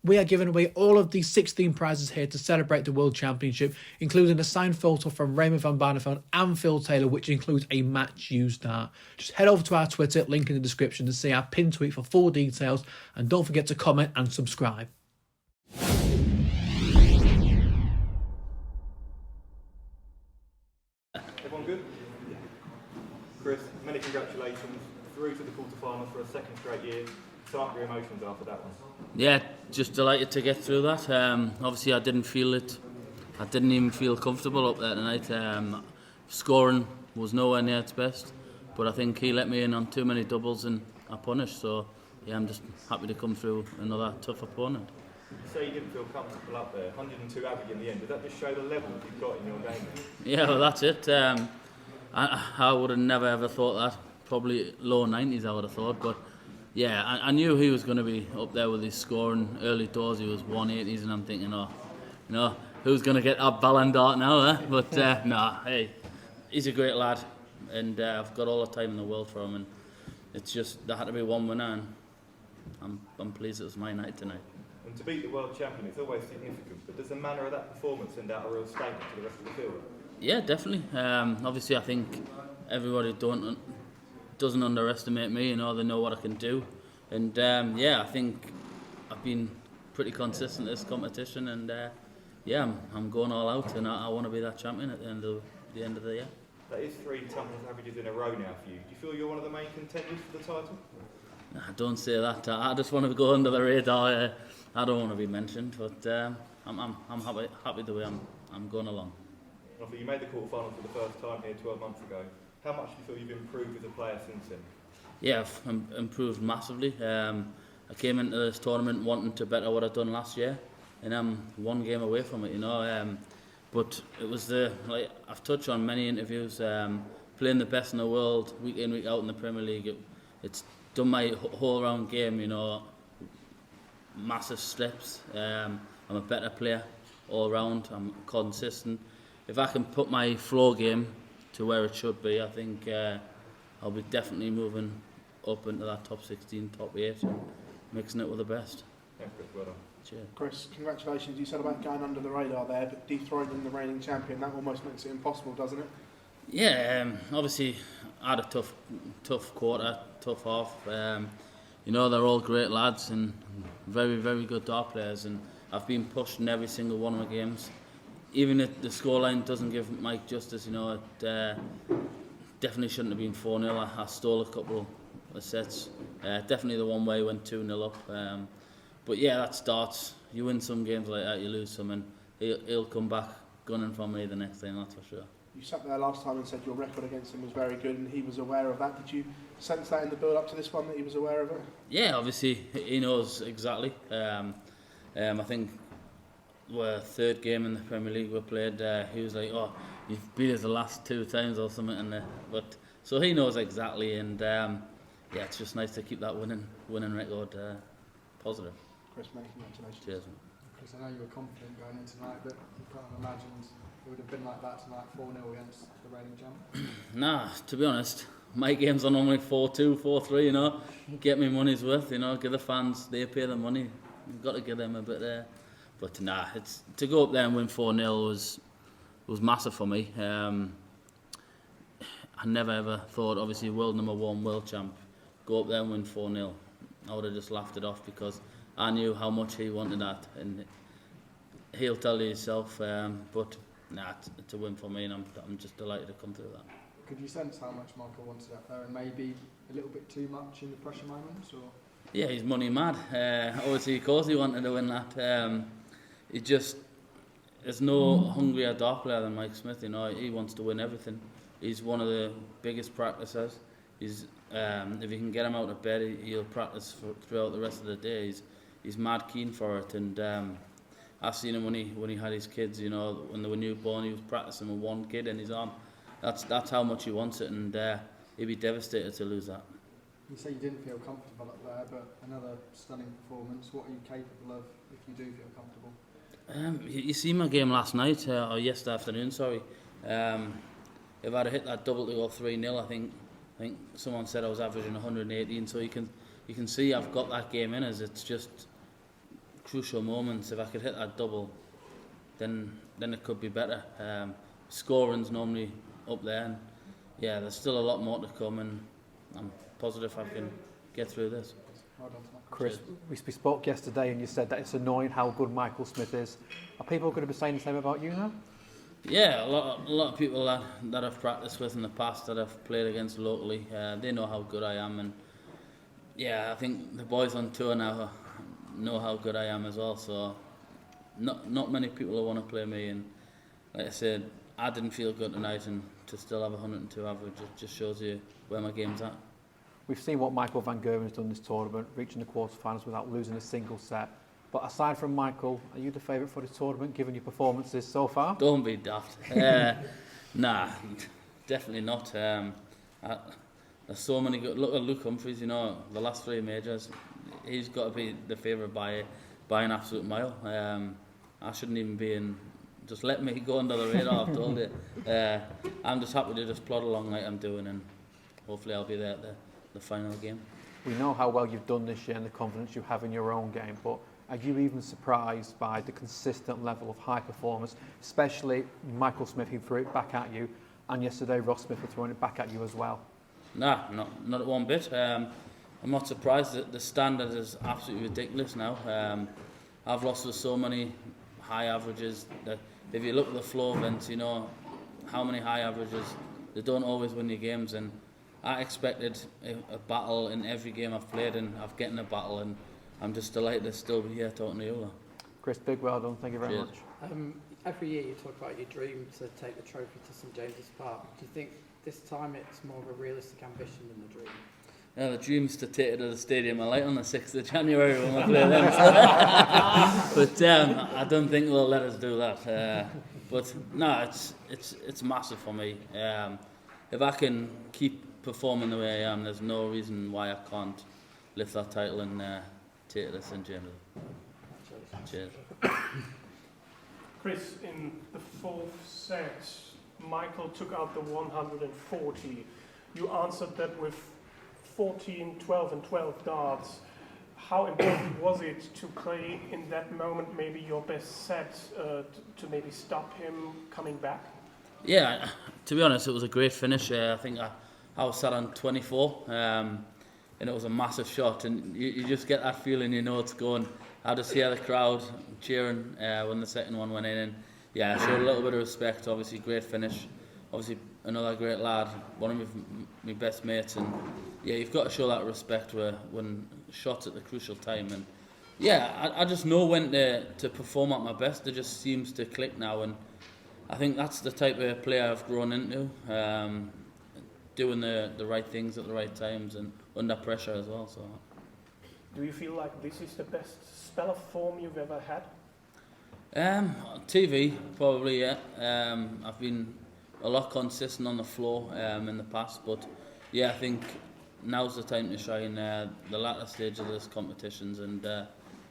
we are giving away all of these 16 prizes here to celebrate the World Championship, including a signed photo from Raymond van Barneveld and Phil Taylor, which includes a match used art. Just head over to our Twitter, link in the description, to see our pinned tweet for full details, and don't forget to comment and subscribe. Everyone good? Yeah. Chris, many congratulations. Through to the quarterfinals for a second straight year. Sum up your emotions after that one. Yeah, just delighted to get through that. Obviously, I didn't feel it. I didn't even feel comfortable up there tonight. Scoring was nowhere near its best, but I think he let me in on too many doubles and I punished. So, yeah, I'm just happy to come through another tough opponent. You say you didn't feel comfortable up there. 102 average in the end. Does that just show the level you've got in your game? Yeah, well, that's it. I would have never ever thought that. Probably low 90s, I would have thought, but. Yeah, I knew he was going to be up there with his scoring. Early doors, he was 180s, and I'm thinking, who's going to get that Ballon d'Or now, eh? But hey, he's a great lad, and I've got all the time in the world for him, and it's just, there had to be one winner, and I'm pleased it was my night tonight. And to beat the world champion, it's always significant, but does the manner of that performance send out a real statement to the rest of the field? Yeah, definitely. Obviously, I think everybody doesn't underestimate me, they know what I can do, and I think I've been pretty consistent in this competition, and I'm going all out, and I want to be that champion at the end of the year. That is 3 tumbles averages in a row now for you. Do you feel you're one of the main contenders for the title? Don't say that. I just want to go under the radar. I don't want to be mentioned, but I'm happy the way I'm going along. You made the quarterfinals for the first time here 12 months ago. How much do you feel you've improved as a player since then? Yeah, I've improved massively. I came into this tournament wanting to better what I'd done last year, and I'm one game away from it, But it was I've touched on many interviews, playing the best in the world week in, week out in the Premier League. It's done my whole round game, massive steps. I'm a better player all round. I'm consistent. If I can put my floor game to where it should be, I think I'll be definitely moving up into that top 16, top 8, and mixing it with the best. Thanks, Chris. Well done. Cheers. Chris, congratulations. You said about going under the radar there, but dethroning the reigning champion, that almost makes it impossible, doesn't it? Yeah, obviously I had a tough quarter, tough half. They're all great lads and very, very good dart players, and I've been pushed in every single one of my games. Even if the scoreline doesn't give Mike justice, it definitely shouldn't have been 4-0. I stole a couple of sets. Definitely the one way went 2-0 up. But yeah, that starts. You win some games like that, you lose some, and he'll come back gunning for me the next time, that's for sure. You sat there last time and said your record against him was very good, and he was aware of that. Did you sense that in the build-up to this one, that he was aware of it? Yeah, obviously he knows exactly. I think our third game in the Premier League we played, he was like, "Oh, you've beat us the last 2 times or something," but so he knows exactly, and it's just nice to keep that winning record positive. Chris, many congratulations. Cheers. Chris, I know you were confident going into tonight, but you can't have imagined it would have been like that tonight, 4-0 against the reigning champ. Nah, to be honest, my games are normally 4-2, 4-3. Get me money's worth. Give the fans, they pay the money. You've got to give them a bit there. But it's to go up there and win 4-0 was massive for me. I never ever thought, obviously, world number 1, world champ, go up there and win 4-0. I would have just laughed it off because I knew how much he wanted that, and he'll tell you himself. But it's a win for me, and I'm just delighted to come through that. Could you sense how much Michael wanted up there, and maybe a little bit too much in the pressure moments, or? Yeah, he's money mad. Obviously, of course, he wanted to win that. There's no hungrier dart player than Mike Smith. He wants to win everything. He's one of the biggest practicers. If you can get him out of bed, he'll practice throughout the rest of the day. He's mad keen for it, and I've seen him when he had his kids. When they were newborn, he was practicing with one kid in his arm. That's how much he wants it, and he'd be devastated to lose that. You say you didn't feel comfortable up there, but another stunning performance. What are you capable of if you do feel comfortable? You see my game last night, or yesterday afternoon, sorry. If I'd hit that double to go 3-0, I think someone said I was averaging 118, so you can see I've got that game in us. It's just crucial moments. If I could hit that double, then it could be better. Scoring's normally up there, and yeah, there's still a lot more to come, and I'm positive I can get through this. Well done to Michael. Chris, we spoke yesterday and you said that it's annoying how good Michael Smith is. Are people going to be saying the same about you now? Yeah, a lot of people that I've practiced with in the past, that I've played against locally, they know how good I am, and yeah, I think the boys on tour now know how good I am as well. So not many people will want to play me, and like I said, I didn't feel good tonight, and to still have 102 average, it just shows you where my game's at. We've seen what Michael van Gerwen has done this tournament, reaching the quarterfinals without losing a single set. But aside from Michael, are you the favourite for the tournament, given your performances so far? Don't be daft. Nah, definitely not. There's so many good. Look at Luke Humphries. You know, the last 3 majors, he's got to be the favourite by an absolute mile. I shouldn't even be in. Just let me go under the radar. I've told you. I'm just happy to just plod along like I'm doing, and hopefully I'll be there at the final game. We know how well you've done this year and the confidence you have in your own game, but are you even surprised by the consistent level of high performance, especially Michael Smith, who threw it back at you, and yesterday Ross Smith was throwing it back at you as well? Nah, not one bit. I'm not surprised that the standard is absolutely ridiculous now. I've lost with so many high averages that if you look at the floor events, you know how many high averages, they don't always win your games, and I expected a battle in every game I've played, and I've gotten a battle, and I'm just delighted to still be here talking to you. Chris, big well done. Thank you very Cheers. much. Every year you talk about your dream to take the trophy to St James's Park. Do you think this time it's more of a realistic ambition than the dream? Yeah, the dream's to take it to the Stadium of Light on the 6th of January when we play them. But I don't think they'll let us do that. But no, it's massive for me. If I can keep performing the way I am, there's no reason why I can't lift that title and take it to St James. Cheers. Chris, in the 4th set, Michael took out the 140. You answered that with 14, 12 and 12 darts. How important was it to play in that moment maybe your best set to maybe stop him coming back? Yeah, to be honest, it was a great finish. I think I was sat on 24 and it was a massive shot, and you just get that feeling, you know it's going. I just hear the crowd cheering when the second one went in, and yeah, I showed a little bit of respect. Obviously, great finish. Obviously, another great lad, one of my best mates, and yeah, you've got to show that respect when shots at the crucial time. And yeah, I just know when to perform at my best. It just seems to click now, and I think that's the type of player I've grown into, doing the right things at the right times and under pressure as well. So, do you feel like this is the best spell of form you've ever had? TV probably, yeah. I've been a lot consistent on the floor in the past, but yeah, I think now's the time to shine. The latter stage of this competitions, and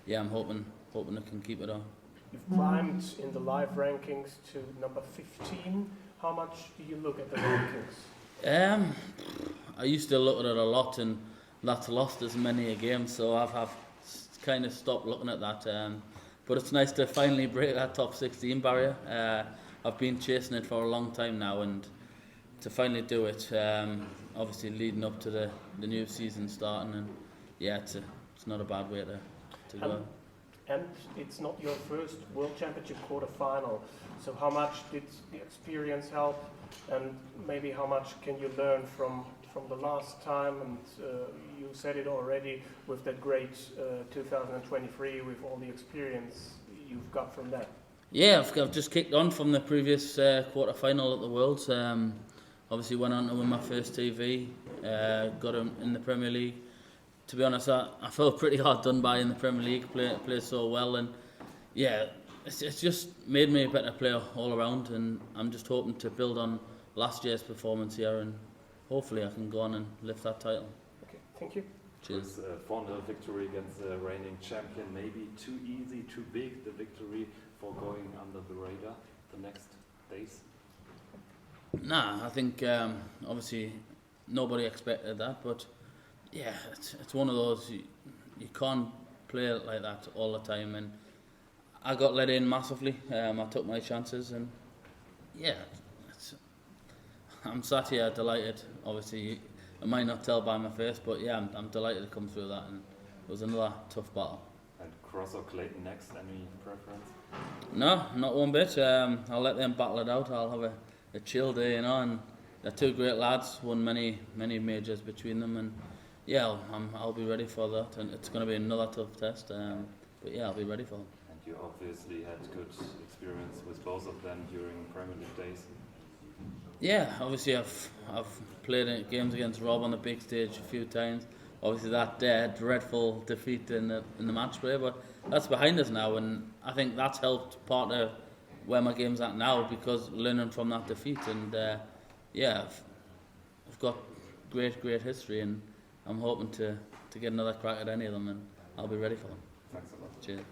yeah, I'm hoping I can keep it on. You've climbed in the live rankings to number 15. How much do you look at the rankings? I used to look at it a lot, and that's lost as many a game, so I've kind of stopped looking at that. But it's nice to finally break that top 16 barrier. I've been chasing it for a long time now, and to finally do it, obviously leading up to the new season starting, and yeah, it's not a bad way to go. And it's not your first World Championship quarter-final, so how much did the experience help, and maybe how much can you learn from the last time? And you said it already with that great 2023, with all the experience you've got from that. Yeah, I've just kicked on from the previous quarter-final at the Worlds. Obviously went on to win my first TV, got him in the Premier League. To be honest, I felt pretty hard done by in the Premier League, played so well, and yeah, it's just made me a better player all around, and I'm just hoping to build on last year's performance here, and hopefully I can go on and lift that title. Okay, thank you. Cheers. Founder victory against the reigning champion, maybe too easy, too big, the victory for going under the radar the next days? Nah, I think obviously nobody expected that, but yeah, it's one of those, you can't play like that all the time, and I got let in massively. I took my chances, and yeah, I'm sat here delighted. Obviously, I might not tell by my face, but yeah, I'm delighted to come through that, and it was another tough battle. And Cross or Clayton next, any preference? No, not one bit. I'll let them battle it out. I'll have a chill day, and they're two great lads, won many majors between them, and yeah, I'll be ready for that, and it's going to be another tough test, but yeah, I'll be ready for them. And you obviously had good experience with both of them during Premier League days. Yeah, obviously I've played games against Rob on the big stage a few times. Obviously that dreadful defeat in the match play, but that's behind us now, and I think that's helped part of where my game's at now, because learning from that defeat, and yeah, I've got great history, and I'm hoping to get another crack at any of them, and I'll be ready for them. Thanks a lot. Cheers.